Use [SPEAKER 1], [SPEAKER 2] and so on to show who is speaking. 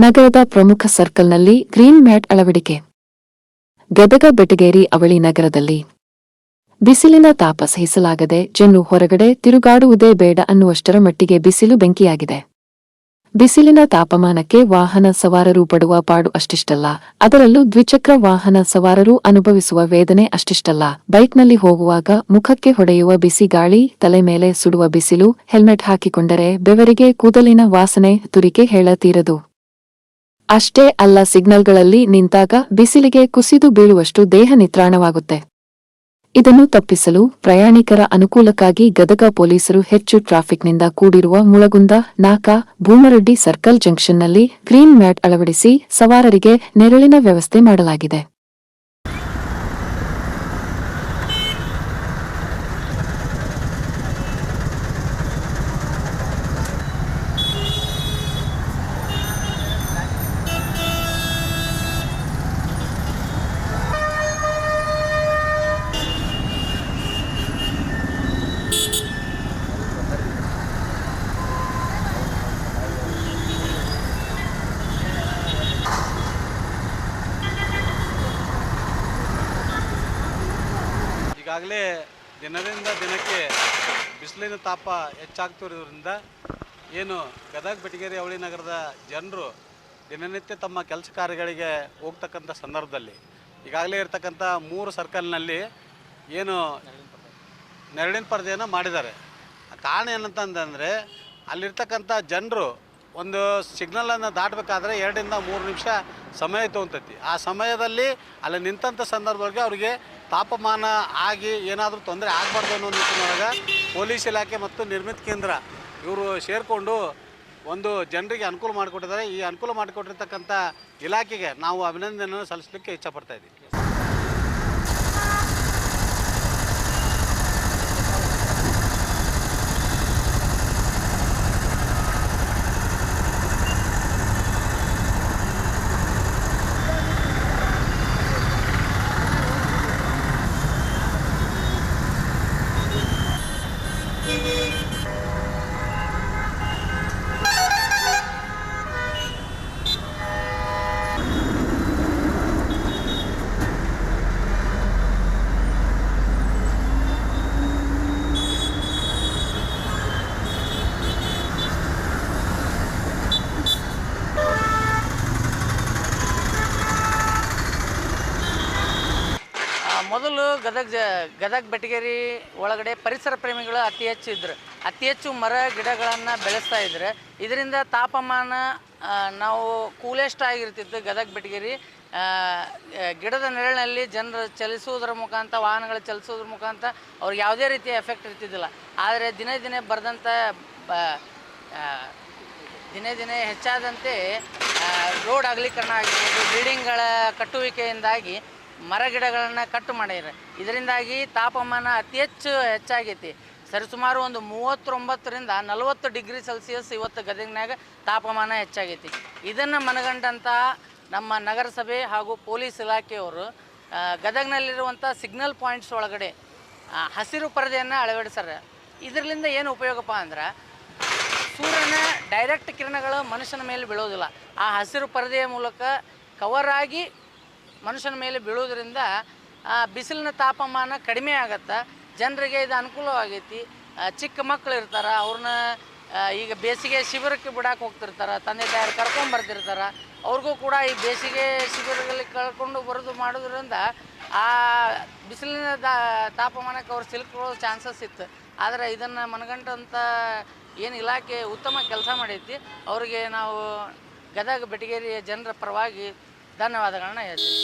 [SPEAKER 1] ನಗರದ ಪ್ರಮುಖ ಸರ್ಕಲ್ನಲ್ಲಿ green mat ಅಳವಡಿಕೆ. ಗದಗ ಬೆಟಗೇರಿ ಅವಳಿ ನಗರದಲ್ಲಿ ಬಿಸಿಲಿನ ತಾಪ ಸಹಿಸಲಾಗದೆ ಜನರು ಹೊರಗಡೆ ತಿರುಗಾಡುವುದೇ ಬೇಡ ಅನ್ನುವಷ್ಟರ ಮಟ್ಟಿಗೆ ಬಿಸಿಲು ಬೆಂಕಿಯಾಗಿದೆ. ಬಿಸಿಲಿನ ತಾಪಮಾನಕ್ಕೆ ವಾಹನ ಸವಾರರು ಪಡುವ ಪಾಡು ಅಷ್ಟಿಷ್ಟಲ್ಲ, ಅದರಲ್ಲೂ ದ್ವಿಚಕ್ರ ವಾಹನ ಸವಾರರು ಅನುಭವಿಸುವ ವೇದನೆ ಅಷ್ಟಿಷ್ಟಲ್ಲ. ಬೈಕ್ನಲ್ಲಿ ಹೋಗುವಾಗ ಮುಖಕ್ಕೆ ಹೊಡೆಯುವ ಬಿಸಿ ಗಾಳಿ, ತಲೆ ಮೇಲೆ ಸುಡುವ ಬಿಸಿಲು, ಹೆಲ್ಮೆಟ್ ಹಾಕಿಕೊಂಡರೆ ಬೆವರಿಗೆ ಕೂದಲಿನ ವಾಸನೆ, ತುರಿಕೆ ಹೇಳತೀರದು. ಅಷ್ಟೇ ಅಲ್ಲ, ಸಿಗ್ನಲ್ಗಳಲ್ಲಿ ನಿಂತಾಗ ಬಿಸಿಲಿಗೆ ಕುಸಿದು ಬೀಳುವಷ್ಟು ದೇಹ ನಿತ್ರಾಣವಾಗುತ್ತೆ. ಇದನ್ನು ತಪ್ಪಿಸಲು ಪ್ರಯಾಣಿಕರ ಅನುಕೂಲಕ್ಕಾಗಿ ಗದಗ ಪೊಲೀಸರು ಹೆಚ್ಚು ಟ್ರಾಫಿಕ್ನಿಂದ ಕೂಡಿರುವ ಮುಳಗುಂದ, ನಾಕ, ಭೂಮರಡ್ಡಿ ಸರ್ಕಲ್ ಜಂಕ್ಷನ್ನಲ್ಲಿ ಗ್ರೀನ್ ಮ್ಯಾಟ್ ಅಳವಡಿಸಿ ಸವಾರರಿಗೆ ನೆರಳಿನ ವ್ಯವಸ್ಥೆ ಮಾಡಲಾಗಿದೆ.
[SPEAKER 2] ಈಗಾಗಲೇ ದಿನದಿಂದ ದಿನಕ್ಕೆ ಬಿಸಿಲಿನ ತಾಪ ಹೆಚ್ಚಾಗ್ತಿರೋದ್ರಿಂದ ಏನು ಗದಗ ಬೆಟಗೇರಿ ಅವಳಿ ನಗರದ ಜನರು ದಿನನಿತ್ಯ ತಮ್ಮ ಕೆಲಸ ಕಾರ್ಯಗಳಿಗೆ ಹೋಗ್ತಕ್ಕಂಥ ಸಂದರ್ಭದಲ್ಲಿ ಈಗಾಗಲೇ ಇರ್ತಕ್ಕಂಥ 3 ಸರ್ಕಲ್ನಲ್ಲಿ ಏನು ನೆರಳಿನ ಪರದೆಯನ್ನು ಮಾಡಿದ್ದಾರೆ. ಕಾರಣ ಏನಂತಂದರೆ ಅಲ್ಲಿರ್ತಕ್ಕಂಥ ಜನರು ಒಂದು ಸಿಗ್ನಲನ್ನು ದಾಟಬೇಕಾದ್ರೆ 2 ರಿಂದ 3 ನಿಮಿಷ ಸಮಯ ತೊಗೊತೈತಿ. ಆ ಸಮಯದಲ್ಲಿ ಅಲ್ಲಿ ನಿಂತಂಥ ಸಂದರ್ಭಗಳಿಗೆ ಅವರಿಗೆ ತಾಪಮಾನ ಆಗಿ ಏನಾದರೂ ತೊಂದರೆ ಆಗಬಾರ್ದು ಅನ್ನೋ ನಿಟ್ಟಿನೊಳಗೆ ಪೊಲೀಸ್ ಇಲಾಖೆ ಮತ್ತು ನಿರ್ಮಿತ ಕೇಂದ್ರ ಇವರು ಸೇರಿಕೊಂಡು ಒಂದು ಜನರಿಗೆ ಅನುಕೂಲ ಮಾಡಿಕೊಟ್ಟಿದ್ದಾರೆ. ಈ ಅನುಕೂಲ ಮಾಡಿಕೊಟ್ಟಿರ್ತಕ್ಕಂಥ ಇಲಾಖೆಗೆ ನಾವು ಅಭಿನಂದನೆಯನ್ನು ಸಲ್ಲಿಸಲಿಕ್ಕೆ ಇಷ್ಟಪಡ್ತಾ ಇದ್ದೀವಿ.
[SPEAKER 3] ಮೊದಲು ಗದಗ ಬೆಟಗೇರಿ ಒಳಗಡೆ ಪರಿಸರ ಪ್ರೇಮಿಗಳು ಅತಿ ಹೆಚ್ಚು ಮರ ಗಿಡಗಳನ್ನು ಬೆಳೆಸ್ತಾ ಇದ್ರೆ ಇದರಿಂದ ತಾಪಮಾನ ನಾವು ಕೂಲೆಸ್ಟ್ ಆಗಿರ್ತಿತ್ತು. ಗದಗ ಬೆಟಗೇರಿ ಗಿಡದ ನೆರಳಿನಲ್ಲಿ ಜನರು ಚಲಿಸುವುದರ ಮುಖಾಂತರ, ವಾಹನಗಳು ಚಲಿಸೋದ್ರ ಮುಖಾಂತರ ಅವ್ರಿಗೆ ಯಾವುದೇ ರೀತಿಯ ಎಫೆಕ್ಟ್ ಇರ್ತಿದ್ದಿಲ್ಲ. ಆದರೆ ದಿನೇ ದಿನೇ ಹೆಚ್ಚಾದಂತೆ ರೋಡ್ ಅಗಲೀಕರಣ ಆಗಿರ್ಬೋದು, ಬಿಲ್ಡಿಂಗ್ಗಳ ಕಟ್ಟುವಿಕೆಯಿಂದಾಗಿ ಮರ ಗಿಡಗಳನ್ನು ಕಟ್ಟು ಮಾಡಿದ್ದಾರೆ. ಇದರಿಂದಾಗಿ ತಾಪಮಾನ ಅತಿ ಹೆಚ್ಚಾಗೈತಿ. ಸರಿಸುಮಾರು ಒಂದು 39 ರಿಂದ 40 ಡಿಗ್ರಿ ಸೆಲ್ಸಿಯಸ್ ಇವತ್ತು ಗದಗಿನಾಗ ತಾಪಮಾನ ಹೆಚ್ಚಾಗೈತಿ. ಇದನ್ನು ಮನಗಂಡಂಥ ನಮ್ಮ ನಗರಸಭೆ ಹಾಗೂ ಪೊಲೀಸ್ ಇಲಾಖೆಯವರು ಗದಗಿನಲ್ಲಿರುವಂಥ ಸಿಗ್ನಲ್ ಪಾಯಿಂಟ್ಸ್ ಒಳಗಡೆ ಹಸಿರು ಪರದೆಯನ್ನು ಅಳವಡಿಸ್ಯಾರ. ಇದರಿಂದ ಏನು ಉಪಯೋಗಪ್ಪ ಅಂದ್ರೆ ಸೂರ್ಯನ ಡೈರೆಕ್ಟ್ ಕಿರಣಗಳು ಮನುಷ್ಯನ ಮೇಲೆ ಬೀಳೋದಿಲ್ಲ. ಆ ಹಸಿರು ಪರದೆಯ ಮೂಲಕ ಕವರ್ ಆಗಿ ಮನುಷ್ಯನ ಮೇಲೆ ಬೀಳೋದ್ರಿಂದ ಬಿಸಿಲಿನ ತಾಪಮಾನ ಕಡಿಮೆ ಆಗತ್ತೆ. ಜನರಿಗೆ ಇದು ಅನುಕೂಲವಾಗೈತಿ. ಚಿಕ್ಕ ಮಕ್ಕಳು ಇರ್ತಾರೆ, ಅವ್ರನ್ನ ಈಗ ಬೇಸಿಗೆ ಶಿಬಿರಕ್ಕೆ ಬಿಡಕ್ಕೆ ಹೋಗ್ತಿರ್ತಾರೆ, ತಂದೆ ತಾಯಿರು ಕರ್ಕೊಂಬರ್ತಿರ್ತಾರೆ. ಅವ್ರಿಗೂ ಕೂಡ ಈ ಬೇಸಿಗೆ ಶಿಬಿರದಲ್ಲಿ ಕಳ್ಕೊಂಡು ಬರೋದು ಮಾಡೋದ್ರಿಂದ ಆ ಬಿಸಿಲಿನ ತಾಪಮಾನಕ್ಕೆ ಅವ್ರು ಸಿಲುಕೊಳ್ಳೋ ಚಾನ್ಸಸ್ ಇತ್ತು. ಆದರೆ ಇದನ್ನು ಮನಗಂಡಂಥ ಏನು ಇಲಾಖೆ ಉತ್ತಮ ಕೆಲಸ ಮಾಡೈತಿ. ಅವರಿಗೆ ನಾವು ಗದಗ ಬೆಟಗೇರಿಯ ಜನರ ಪರವಾಗಿ ಧನ್ಯವಾದಗಳನ್ನ ಹೇಳ್ತೀವಿ.